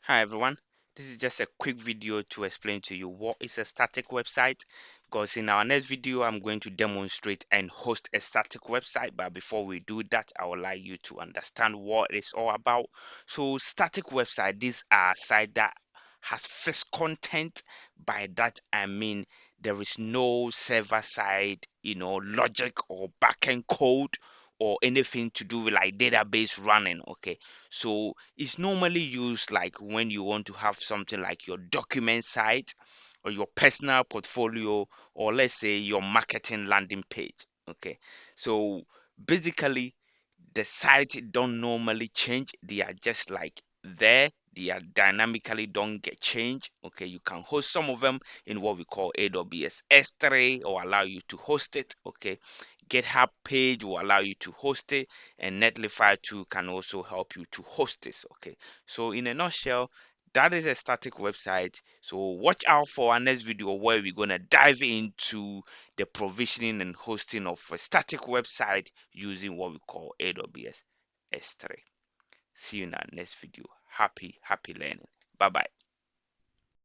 Hi everyone, this is just a quick video to explain to you what is a static website, because in our next video I'm going to demonstrate and host a static website. But before we do that, I would like you to understand what it's all about. So static website, these are sites that has fixed content. By that I mean there is no server side, logic or backend code or anything to do with like database running. Okay, so it's normally used like when you want to have something like your document site or your personal portfolio, or let's say your marketing landing page. Okay, so basically the site don't normally change. They are just like there. They are dynamically don't get changed. Okay, you can host some of them in what we call AWS S3 or allow you to host it. Okay, GitHub page will allow you to host it, and Netlify 2 can also help you to host this. Okay, so in a nutshell, that is a static website. So watch out for our next video where we're gonna dive into the provisioning and hosting of a static website using what we call AWS S3. See you in our next video. Happy learning. Bye bye.